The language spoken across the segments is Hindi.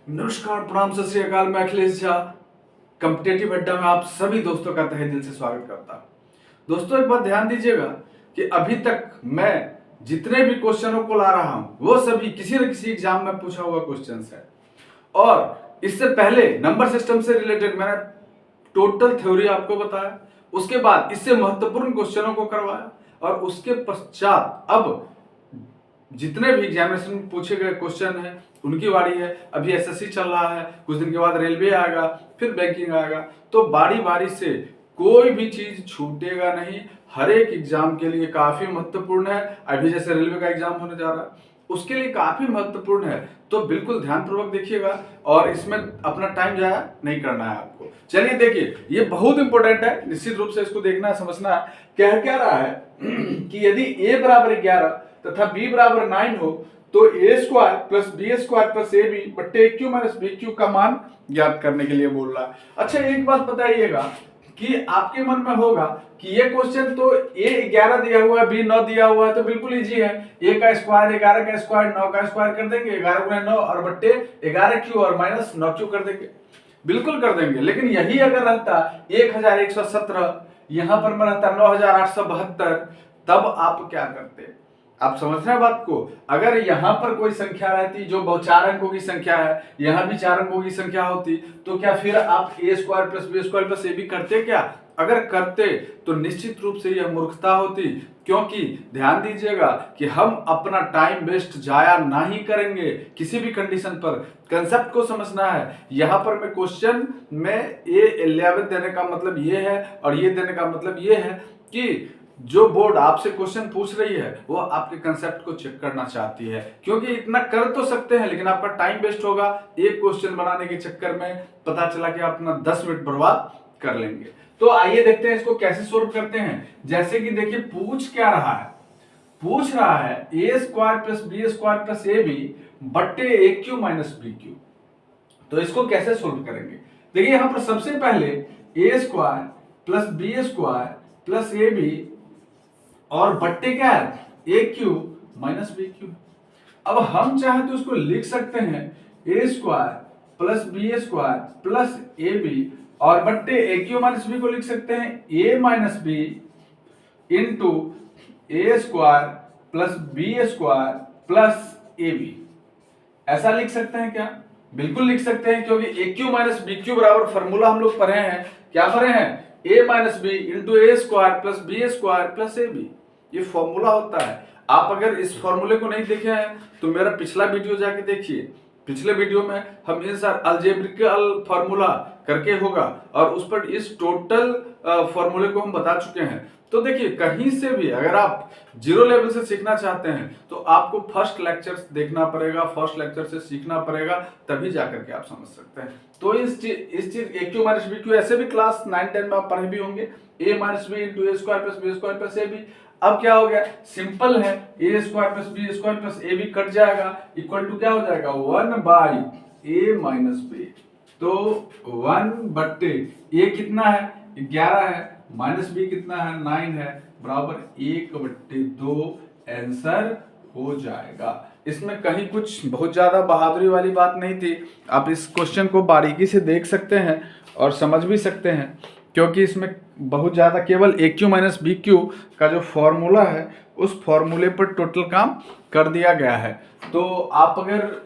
नमस्कार, प्रणाम, सत श्री अकाल। मैं अखिलेश झा कॉम्पिटेटिव अड्डा में आप सभी दोस्तों का तहे दिल से स्वागत करता हूं। दोस्तों, एक बात ध्यान दीजिएगा कि अभी तक मैं जितने भी क्वेश्चनों को ला रहा हूं वो सभी किसी न किसी एग्जाम में पूछा हुआ क्वेश्चन है। और इससे पहले नंबर सिस्टम से रिलेटेड मैंने टोटल थ्योरी आपको बताया, उसके बाद इससे महत्वपूर्ण क्वेश्चनों को करवाया और उसके पश्चात अब जितने भी एग्जामिनेशन में पूछे गए क्वेश्चन हैं उनकी बारी है। अभी एसएससी चल रहा है, कुछ दिन के बाद रेलवे आएगा, फिर बैंकिंग आएगा, तो बारी बारी से कोई भी चीज छूटेगा नहीं। हर एक एग्जाम के लिए काफी महत्वपूर्ण है। अभी जैसे रेलवे का एग्जाम होने जा रहा है उसके लिए काफी महत्वपूर्ण है, तो बिल्कुल ध्यानपूर्वक देखिएगा और इसमें अपना टाइम जाया नहीं करना है आपको। चलिए देखिए, ये बहुत इंपॉर्टेंट है, निश्चित रूप से इसको देखना है, समझना है। कह क्या रहा है कि यदि a बराबर 11 तथा b बराबर 9 हो तो a square plus b square plus a b बट्टे क्यू माइनस बी क्यू का मान ज्ञात करने के लिए बोल रहा है। अच्छा, एक बात बताइएगा कि आपके मन में होगा कि ये क्वेश्चन तो a 11 दिया हुआ है, b 9 दिया हुआ है, तो बिल्कुल इजी है। a का स्क्वायर 11 का स्क्वायर 9 का स्क्वायर कर देंगे, 11 गुना 9 और बट्टे 11 क्यू और माइनस 9 क्यू कर देंगे, बिल्कुल कर देंगे। लेकिन यही अगर रहता 1117, यहां पर में रहता 9872, तब आप क्या करते? आप समझ रहे हैं बात को? अगर यहां पर कोई संख्या रहती जो 4 अंकों की संख्या है, यहां भी 4 अंकों की संख्या होती, तो क्या फिर आप a square plus b square plus a b करते? क्या अगर करते तो निश्चित रूप से यह मूर्खता होती, क्योंकि ध्यान दीजिएगा कि हम अपना टाइम वेस्ट जाया नहीं करेंगे किसी भी कंडीशन पर। कंसेप्ट को समझना है। यहां पर मैं क्वेश्चन में A11 देने का मतलब ये है और ये देने का मतलब ये है कि जो बोर्ड आपसे क्वेश्चन पूछ रही है वो आपके कंसेप्ट को चेक करना चाहती है, क्योंकि इतना कर तो सकते हैं लेकिन आपका टाइम वेस्ट होगा। एक क्वेश्चन बनाने के चक्कर में पता चला कि आप अपना 10 मिनट बर्बाद कर लेंगे। तो आइए देखते हैं इसको कैसे सोल्व करते हैं। जैसे कि देखिए, पूछ क्या रहा है? पूछ रहा है a square plus b square plus a b बट्टे a cube minus b cube. तो इसको कैसे सोल्व करेंगे? देखिए, यहां पर सबसे पहले a square plus b square plus a b और बट्टे क्या है? A cube minus b cube. अब हम चाहे तो इसको लिख सकते हैं a square plus b square plus a b और बट्टे ए क्यू माइनस बी को लिख सकते हैं a minus b into a square plus b square plus a b. ऐसा लिख सकते हैं क्या? बिल्कुल लिख सकते हैं, क्योंकि a cube minus b cube बराबर फॉर्मूला हम लोग पढ़े हैं। क्या पढ़े हैं? A minus b into a square plus b square plus a b, ये फॉर्मूला होता है। आप अगर इस फॉर्मूले को नहीं देखे हैं तो मेरा पिछला वीडियो जाके देखिए। पिछले वीडियो में हम इन अलजेब्रिकल फॉर्मूला करके होगा और उस पर इस टोटल फॉर्मूले को हम बता चुके हैं। तो देखिए, कहीं से भी अगर आप जीरो लेवल से सीखना चाहते हैं तो आपको फर्स्ट लेक्चर देखना पड़ेगा, फर्स्ट लेक्चर से सीखना पड़ेगा, तभी जाकर के आप समझ सकते हैं। तो इस चीज a cube minus b cube ऐसे भी क्लास 9-10 में आप पढ़े भी होंगे। A minus b into a square plus b square plus a b. अब क्या हो गया? सिंपल है, a square plus b square plus a b cut जाएगा, इक्वल टू क्या हो जाएगा? 1 बाई ए माइनस बी। तो 1 बट्टे ए कितना है? 11 है, माइनस बी कितना है? 9 है, बराबर 1/2 आंसर हो जाएगा। इसमें कहीं कुछ बहुत ज्यादा बहादुरी वाली बात नहीं थी। आप इस क्वेश्चन को बारीकी से देख सकते हैं और समझ भी सकते हैं, क्योंकि इसमें बहुत ज़्यादा केवल ए क्यू माइनस बी क्यू का जो फॉर्मूला है उस फॉर्मूले पर टोटल काम कर दिया गया है। तो आप अगर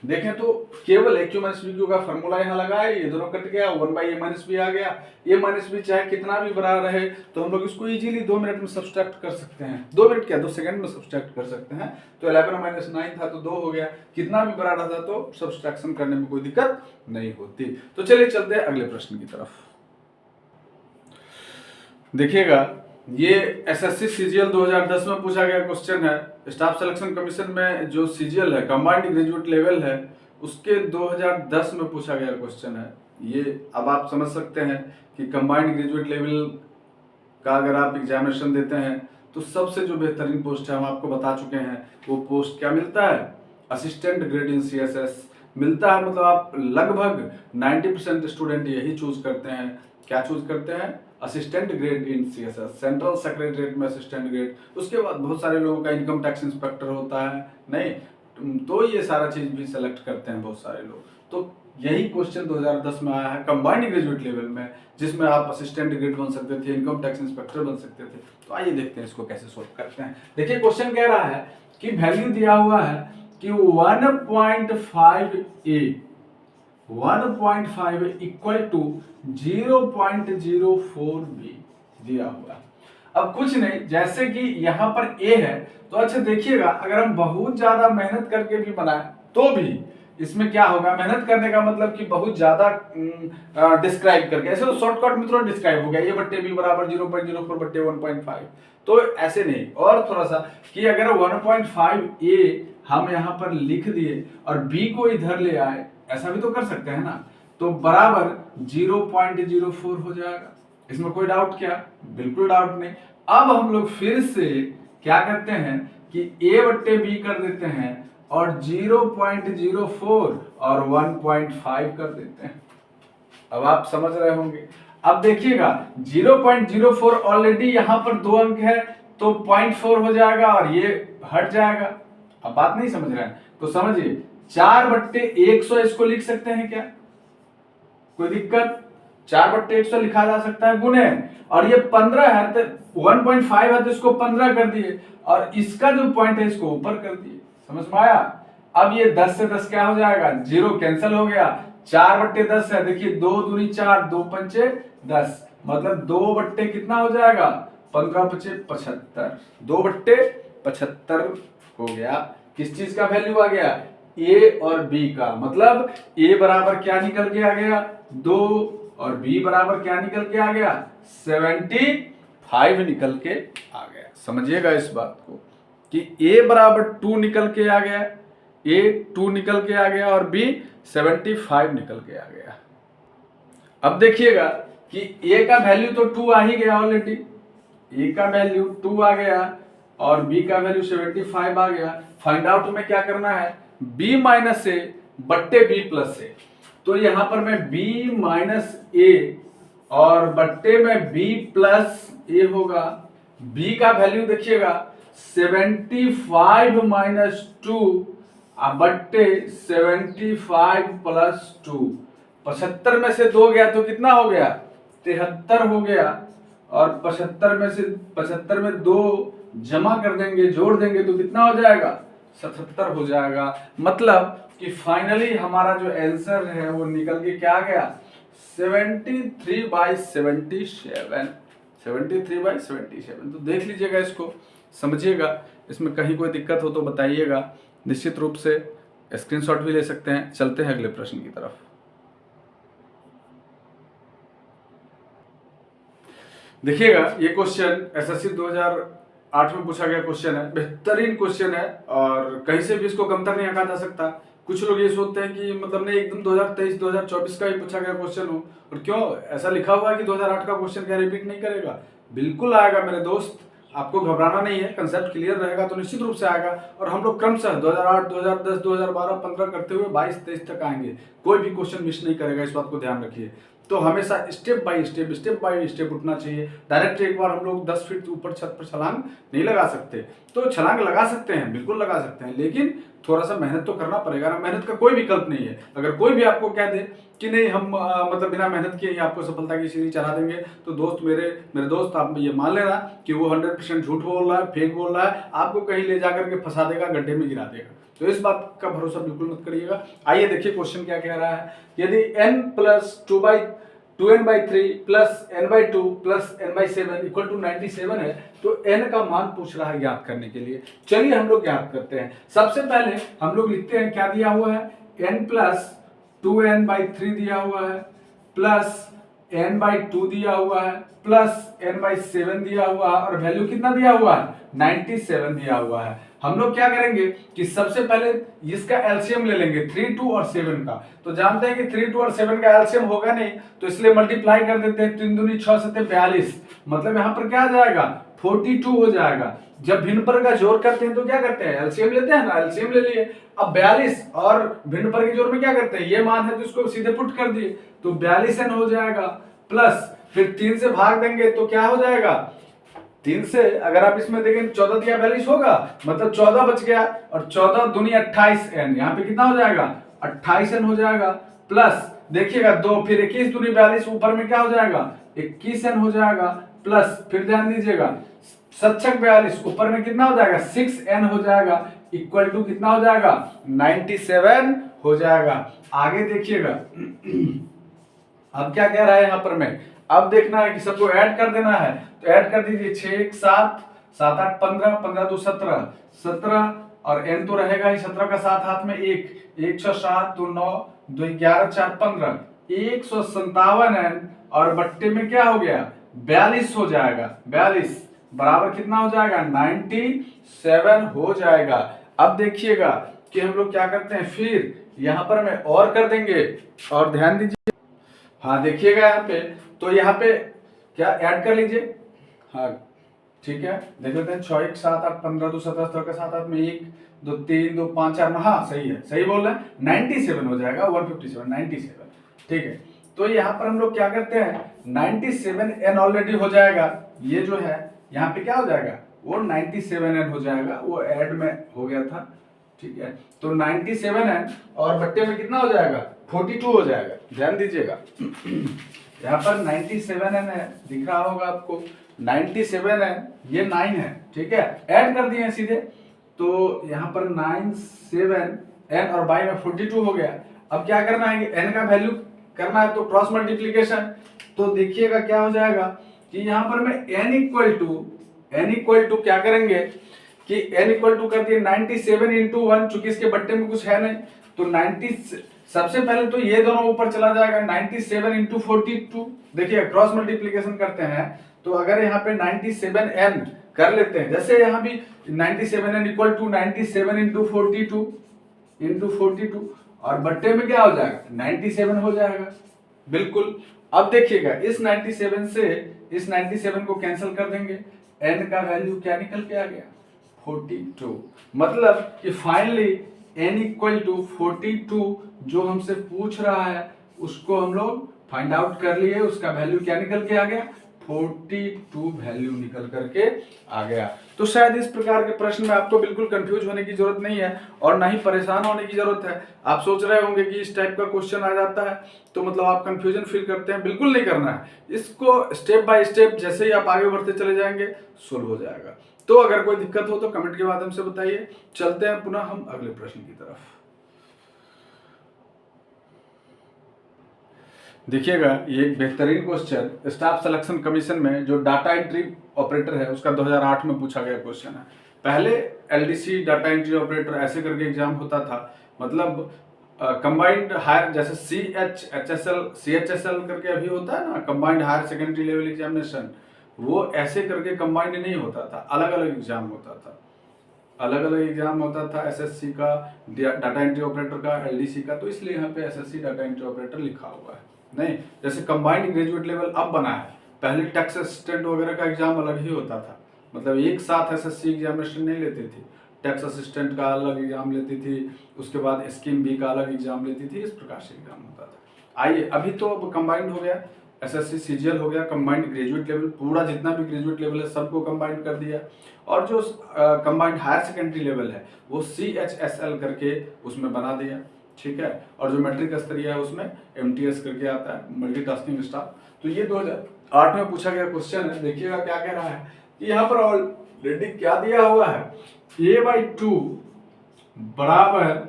देखें तो केवल ए क्यू माइनस बी क्यू का फॉर्मूला यहाँ लगा है, ये दोनों कट गया, 1 बाई ए माइनस बी आ गया। ए माइनस बी चाहे कितना भी बड़ा रहे तो हम लोग इसको इजीली 2 मिनट में सब्सट्रैक्ट कर सकते हैं। 2 मिनट क्या, 2 सेकंड में सब्सट्रैक्ट कर सकते हैं। तो 11 माइनस 9 था तो 2 हो गया। कितना भी बड़ा रहता तो सब्सट्रैक्शन करने में कोई दिक्कत नहीं होती। तो चलिए चलते हैं अगले प्रश्न की तरफ। देखिएगा, ये एसएससी सीजीएल 2010 में पूछा गया क्वेश्चन है। स्टाफ सिलेक्शन कमीशन में जो सीजीएल है, कंबाइंड ग्रेजुएट लेवल है, उसके 2010 में पूछा गया क्वेश्चन है ये। अब आप समझ सकते हैं कि कंबाइंड ग्रेजुएट लेवल का अगर आप एग्जामिनेशन देते हैं तो सबसे जो बेहतरीन पोस्ट है हम आपको बता चुके हैं। वो पोस्ट क्या मिलता है? असिस्टेंट ग्रेड इन सीएसएस मिलता है। मतलब आप लगभग 90% स्टूडेंट यही चूज करते हैं। क्या चूज करते हैं? असिस्टेंट ग्रेड इन सीएसएस, सेंट्रल सेक्रेटरीट में असिस्टेंट ग्रेड। उसके बाद बहुत सारे लोगों का इनकम टैक्स इंस्पेक्टर होता है, नहीं तो ये सारा चीज भी सेलेक्ट करते हैं बहुत सारे लोग। तो यही क्वेश्चन 2010 में आया है कंबाइंड ग्रेजुएट लेवल में, जिसमें आप असिस्टेंट ग्रेड बन सकते थे, इनकम टैक्स इंस्पेक्टर बन सकते थे। तो आइए देखते हैं इसको कैसे सोल्व करते हैं। देखिए क्वेश्चन कह रहा है कि वैल्यू दिया हुआ है कि 1.5 इक्वल टू 0.04 बी दिया हुआ। अब कुछ नहीं, जैसे कि यहाँ पर ए है, तो अच्छा देखिएगा अगर हम बहुत ज्यादा मेहनत करके भी बनाए तो भी इसमें क्या होगा, मेहनत करने का मतलब कि बहुत ज्यादा डिस्क्राइब करके, ऐसे तो शॉर्टकट में थोड़ा डिस्क्राइब हो गया, ए बट्टे बी बराबर 0.04 बट्टे 1.5, तो ऐसे नहीं। और थोड़ा सा कि अगर 1.5 ए हम यहाँ पर लिख दिए और बी को इधर ले आए, ऐसा भी तो कर सकते हैं ना, तो बराबर 0.04 हो जाएगा। इसमें कोई डाउट क्या? बिल्कुल डाउट नहीं। अब हम लोग फिर से क्या करते हैं कि a बट्टे बी कर देते हैं और 0.04 और 1.5 कर देते हैं। अब आप समझ रहे होंगे। अब देखिएगा 0.04 ऑलरेडी यहाँ पर 2 अंक है, तो 0.4 हो जाएगा और ये हट जाएगा। अब बात नहीं समझ रहे हैं तो समझिए 4/100 इसको लिख सकते हैं क्या? कोई दिक्कत? 4/100 लिखा जा सकता है गुने, और ये 15 है तो 1.5 है तो इसको 15 कर दिए और इसका जो पॉइंट है इसको ऊपर कर दिए। समझ में आया? अब ये 10 से 10 क्या हो जाएगा? 0 कैंसिल हो गया। 4/10 है, देखिए 2 दूनी 4, 2 पंचे 10, मतलब 2 बट्टे कितना हो जाएगा? 15 पचे 75, 2/75 हो गया। किस चीज का वैल्यू आ गया? ए और बी का। मतलब ए बराबर क्या निकल के आ गया? 2, और बी बराबर क्या निकल के आ गया? 75 निकल के आ गया। समझिएगा इस बात को कि ए बराबर 2 निकल के आ गया, ए 2 निकल के आ गया और बी 75 निकल के आ गया। अब देखिएगा कि ए का वैल्यू तो 2 आ ही गया ऑलरेडी, ए का वैल्यू 2 आ गया और बी का वैल्यू 75 आ गया। फाइंड आउट में क्या करना है? b माइनस ए बट्टे b प्लस ए। तो यहां पर मैं b माइनस ए और बट्टे में b प्लस ए होगा। b का वैल्यू देखिएगा 75 माइनस 2 बट्टे 75 प्लस 2। 75 में से 2 गया तो कितना हो गया? 73 हो गया। और 75 में 2 जमा कर देंगे, जोड़ देंगे तो कितना हो जाएगा? 77 हो जाएगा। मतलब कि फाइनली हमारा जो आंसर है वो निकल के क्या आ गया? 73/77। 73/77। तो देख लीजिएगा, इसको समझिएगा। इसमें कहीं कोई दिक्कत हो तो बताइएगा, निश्चित रूप से स्क्रीनशॉट भी ले सकते हैं। चलते हैं अगले प्रश्न की तरफ। देखिएगा ये क्वेश्चन एसएससी 2008 में पूछा गया क्वेश्चन है, बेहतरीन क्वेश्चन है और कहीं से भी इसको कमतर नहीं आंका जा सकता। कुछ लोग ये सोचते हैं कि मतलब नहीं एकदम 2023-2024 का ही पूछा गया क्वेश्चन हो, और क्यों ऐसा लिखा हुआ है कि 2008 का क्वेश्चन क्या रिपीट नहीं करेगा? बिल्कुल आएगा मेरे दोस्त, आपको घबराना नहीं है। कंसेप्ट क्लियर रहेगा तो निश्चित रूप से आएगा। और हम लोग क्रमशः 2008, 2010, 2012, 15 करते हुए 22-23 तक आएंगे। कोई भी क्वेश्चन मिस नहीं करेगा, इस बात को ध्यान रखिए। तो हमेशा स्टेप बाय स्टेप उठना चाहिए। डायरेक्ट एक बार हम लोग 10 फीट ऊपर छत पर छलांग नहीं लगा सकते। तो छलांग लगा सकते हैं, बिल्कुल लगा सकते हैं, लेकिन थोड़ा सा मेहनत तो करना पड़ेगा ना। मेहनत का कोई विकल्प नहीं है। अगर कोई भी आपको कह दे कि नहीं हम मतलब बिना मेहनत किए ही आपको सफलता की सीढ़ी चढ़ा देंगे, तो दोस्त मेरे दोस्त आप ये मान लेना कि वो 100% झूठ बोल रहा है, फेक बोल रहा है, आपको कहीं ले जाकर के फंसा देगा, गड्ढे में गिरा देगा। तो इस बात का भरोसा बिल्कुल मत करिएगा। आइए देखिए क्वेश्चन क्या कह रहा है। यदि n plus 2n/3 plus n/2 plus n/7 equal to 97 है, तो n का मान पूछ रहा है ज्ञात करने के लिए। चलिए हम लोग ज्ञात करते हैं। सबसे पहले हम लोग लिखते हैं क्या दिया हुआ है, n प्लस 2n/3 दिया हुआ है, प्लस n/2 दिया हुआ है, प्लस n/7 दिया हुआ है, और वैल्यू कितना दिया हुआ है? 97 दिया हुआ है। हम लोग क्या करेंगे कि सबसे पहले इसका एलसीएम ले लेंगे 3, 2 और 7 का। तो जानते हैं कि 3, 2 और 7 का एलसीएम होगा नहीं, तो इसलिए मल्टीप्लाई कर देते हैं। 3 दूनी 6 7 42, मतलब यहाँ पर क्या आ जाएगा? 42 हो जाएगा। जब भिन्न पर का जोड़ करते हैं तो क्या करते हैं? एलसीएम लेते हैं ना, एलसीएम ले लिए। अब 42 और भिन्न पर के जोड़ में क्या करते हैं? ये मान है तो इसको सीधे पुट कर दिए, तो 42n हो जाएगा। प्लस फिर 3 से भाग देंगे तो क्या हो जाएगा? 3 से अगर आप इसमें देखें 14 दिया 42 होगा, मतलब 14 बच गया, और 14 दूनी 28 n, यहाँ पे कितना हो जाएगा 28 n हो जाएगा, प्लस देखिएगा 2, फिर 21 दूनी 42, ऊपर में क्या हो जाएगा 21 n हो जाएगा, प्लस फिर ध्यान दीजिएगा 7 42, ऊपर में कितना हो जाएगा 6 n हो जाएगा, इक्वल टू कितना हो जाएगा 97 हो जाएगा। आगे देखिएगा अब क्या कह रहा है यहाँ पर मैं, अब देखना है कि सबको ऐड कर देना है, तो ऐड कर दीजिए 6 1 7 7 8 15 15 2 17 17, और n तो रहेगा ही 17 का साथ हाथ में 1 107 2 9 2 11 4 15 157 n, और बट्टे में क्या हो गया 42 हो जाएगा, 42 बराबर कितना हो जाएगा 97 हो जाएगा। अब देखिएगा कि हम लोग क्या करते हैं, फिर यहाँ पर मैं और कर देंगे, और ध्यान दीजिए, हाँ देखिएगा यहाँ पे, तो यहाँ पे क्या ऐड कर लीजिए, हाँ ठीक है देख लेते हैं 6 1 7 8 15 2 17 17 का साथ हाथ में 1 2 3 2 5 4, हाँ सही है, सही बोल रहे हैं 97 हो जाएगा, 157 97, ठीक है। तो यहाँ पर हम लोग क्या करते हैं 97 n ऑलरेडी हो जाएगा, ये जो है यहाँ पे क्या हो जाएगा वो 97 n हो जाएगा, वो ऐड में हो गया था, ठीक है। तो 97 n और बट्टे में कितना हो जाएगा 42 हो जाएगा, ध्यान दीजिएगा यहाँ पर 97 n है, दिख रहा होगा आपको 97 n, ये 9 है, ठीक है, ऐड कर दिए सीधे, तो यहाँ पर 97 n और बाई में 42 हो गया। अब क्या करना है कि n का वैल्यू करना है, तो क्रॉस मल्टीप्लीकेशन, तो देखिएगा क्या हो जाएगा कि यहाँ पर मैं n इक्वल टू क्या करेंगे कि n इक्वल टू कर दिए 97 इंटू 1, चूंकि इसके बट्टे में कुछ है नहीं, तो 90, सबसे पहले तो ये दोनों ऊपर चला जाएगा 97 इंटू 42, देखिए क्रॉस मल्टीप्लीकेशन करते हैं, तो अगर यहाँ पे 97n कर लेते हैं, जैसे यहाँ भी 97n इक्वल टू 97 इंटू 42 और बट्टे में क्या हो जाएगा 97 हो जाएगा, बिल्कुल। अब देखिएगा इस 97 से इस 97 को कैंसिल कर देंगे, n का वैल्यू क्या निकल के आ गया 42, मतलब कि फाइनली n इक्वल टू 42 जो हमसे पूछ रहा है उसको हम लोग फाइंड आउट कर लिए, उसका वैल्यू क्या निकल के आ गया 42 वैल्यू निकल करके आ गया। तो शायद इस प्रकार के प्रश्न में आपको बिल्कुल कंफ्यूज होने की जरूरत नहीं है और ना ही परेशान होने की जरूरत है। आप सोच रहे होंगे कि इस टाइप का क्वेश्चन आ जाता है तो मतलब आप कंफ्यूजन फील करते हैं, बिल्कुल नहीं करना है, इसको स्टेप बाय स्टेप जैसे ही आप आगे बढ़ते चले जाएंगे सोल्व हो जाएगा। तो अगर कोई दिक्कत हो तो कमेंट के माध्यम से बताइए। चलते हैं पुनः हम अगले प्रश्न की तरफ। देखिएगा ये एक बेहतरीन क्वेश्चन स्टाफ सिलेक्शन कमीशन में जो डाटा एंट्री ऑपरेटर है उसका 2008 में पूछा गया क्वेश्चन है। पहले एलडीसी डाटा एंट्री ऑपरेटर ऐसे करके एग्जाम होता था, मतलब कंबाइंड हायर, जैसे सीएचएसएल करके अभी होता है ना, combined higher secondary level examination, वो ऐसे करके कंबाइंड नहीं होता था, अलग अलग एग्जाम होता था, अलग अलग एग्जाम होता था, एसएससी का, डाटा एंट्री ऑपरेटर का, एलडीसी का, तो इसलिए यहाँ पे एसएससी डाटा एंट्री ऑपरेटर लिखा हुआ है। नहीं, जैसे कंबाइंड ग्रेजुएट लेवल अब बना है, पहले टैक्स असिस्टेंट वगैरह का एग्जाम अलग ही होता था, मतलब एक साथ एसएससी एग्जामिनेशन नहीं लेती थी, टैक्स असिस्टेंट का अलग एग्जाम लेती थी, उसके बाद स्कीम बी का अलग एग्जाम लेती थी, इस प्रकार से एग्जाम होता था। आइए अभी तो अब कंबाइंड हो गया, एसएससी सीजीएल हो गया, कंबाइंड ग्रेजुएट लेवल, पूरा जितना भी ग्रेजुएट लेवल है सबको कंबाइंड कर दिया, और जो कंबाइंड हायर सेकेंडरी लेवल है वो सीएचएसएल करके उसमें बना दिया, ठीक है। और जो मैट्रिक स्तरीय है उसमें एमटीएस करके आता है, मल्टीटास्किंग स्टाफ। तो ये 2008 में पूछा गया क्वेश्चन है। देखिएगा क्या कह रहा है कि यहाँ पर ऑलरेडी क्या दिया हुआ है, a/2 बराबर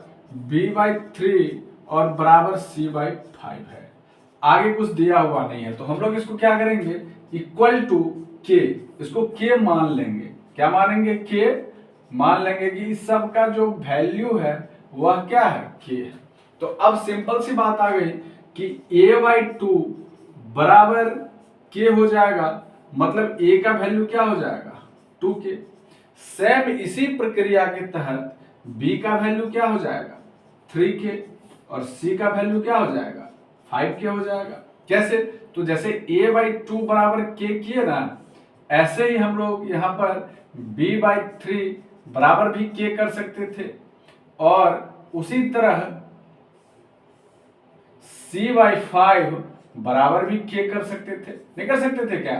b/3 और बराबर c/5 है, आगे कुछ दिया हुआ नहीं है, तो हम लोग इसको क्या करेंगे इक्वल टू k, इसको k मान लेंगे, क्या मानेंगे k मान लेंगे कि इस सब का जो वैल्यू है वह क्या है k। तो अब सिंपल सी बात आ गई कि a/2 बराबर k हो जाएगा, मतलब a का वैल्यू क्या हो जाएगा 2k। सेम इसी प्रक्रिया के तहत b का वैल्यू क्या हो जाएगा 3k और c का वैल्यू क्या हो जाएगा 5k हो जाएगा। कैसे, तो जैसे a/2 बराबर k किए ना, ऐसे ही हम लोग यहाँ पर b/3 बराबर भी k कर सकते थे, और उसी तरह c/5 बराबर भी k कर सकते थे, नहीं कर सकते थे क्या,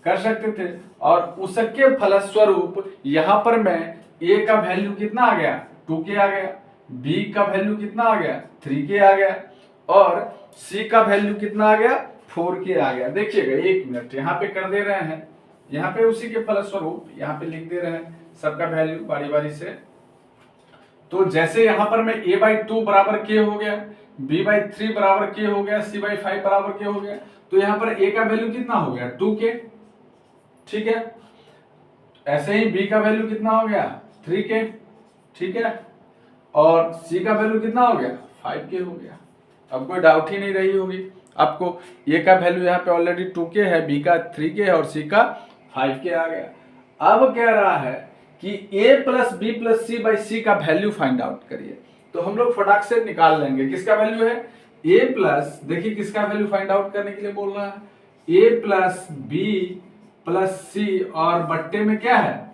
कर सकते थे। और उसके फलस्वरूप यहाँ पर मैं ए का वैल्यू कितना आ गया 2k आ गया, बी का वैल्यू कितना आ गया 3k आ गया, और सी का वैल्यू कितना आ गया 4k आ गया। देखिएगा 1 मिनट यहाँ पे कर दे रहे हैं, यहाँ पे उसी के फलस्वरूप यहाँ पे लिख दे रहे हैं सबका वैल्यू बारी बारी से। तो जैसे यहाँ पर मैं a/2 बराबर k हो गया, b/3 बराबर k हो गया, c/5 बराबर k हो गया, तो यहाँ पर a का वैल्यू कितना हो गया 2k, ठीक है। ऐसे ही b का वैल्यू कितना हो गया 3k, ठीक है, और c का वैल्यू कितना हो गया 5k हो गया। अब कोई डाउट ही नहीं रही होगी आपको, a का वैल्यू यहाँ पे ऑलरेडी 2k है, b का 3k है और c का 5k आ गया। अब कह रहा है कि a plus b plus c by c का वैल्यू फाइंड आउट करिए। तो हम लोग फटाक से निकाल लेंगे किसका वैल्यू है a प्लस, देखिए किसका वैल्यू फाइंड आउट करने के लिए बोल रहा है a प्लस बी प्लस सी, और बट्टे में क्या है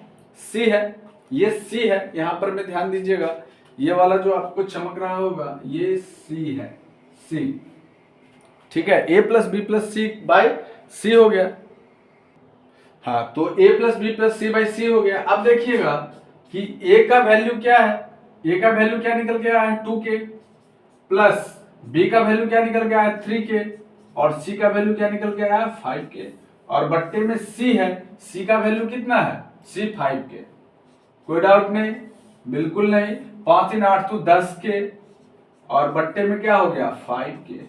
c है, ये c है, यहाँ पर में ध्यान दीजिएगा ये वाला जो आपको चमक रहा होगा ये c है, c, ठीक है। a plus b plus c by c हो गया, हाँ, तो a plus b plus c by c हो गया। अब देखिएगा कि a का वैल्यू क्या है, a का वैल्यू क्या निकल के आया है 2k, प्लस b का वैल्यू क्या निकल के आया है 3k, और c का वैल्यू क्या निकल के आया है 5k, और बट्टे में c है, c का वैल्यू कितना है c 5k। कोई डाउट नहीं, बिल्कुल नहीं। 5 × 8 = 10k, और बट्टे में क्या हो गया 5k,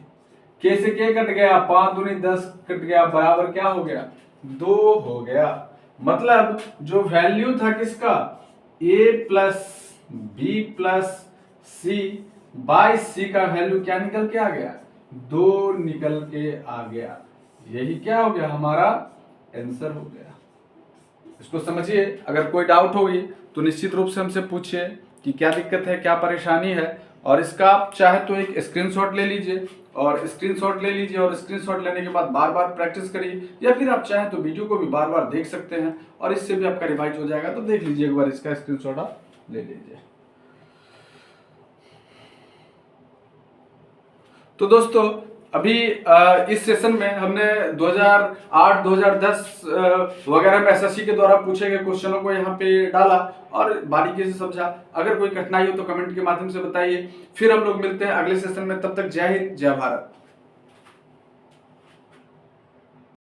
k से k कट गया, 5 दूनी 10 कट गया, बराबर क्या हो गया 2 हो गया। मतलब जो वैल्यू था किसका a plus b plus c by c का वैल्यू क्या निकल के आ गया 2 निकल के आ गया। यही क्या हो गया हमारा आंसर हो गया। इसको समझिए, अगर कोई डाउट होगी तो निश्चित रूप से हमसे पूछिए कि क्या दिक्कत है, क्या परेशानी है, और इसका आप चाहे तो एक स्क्रीनशॉट ले लीजिए, और स्क्रीनशॉट लेने के बाद बार बार प्रैक्टिस करिए, या फिर आप चाहें तो वीडियो को भी बार बार देख सकते हैं और इससे भी आपका रिवाइज हो जाएगा। तो देख लीजिए एक बार, इसका स्क्रीनशॉट आप ले लीजिए। तो दोस्तों अभी इस सेशन में हमने 2008 2010 वगैरह में एसएससी के द्वारा पूछे गए क्वेश्चनों को यहाँ पे डाला और बारीकी से समझा। अगर कोई कठिनाई हो तो कमेंट के माध्यम से बताइए। फिर हम लोग मिलते हैं अगले सेशन में, तब तक जय हिंद जय भारत।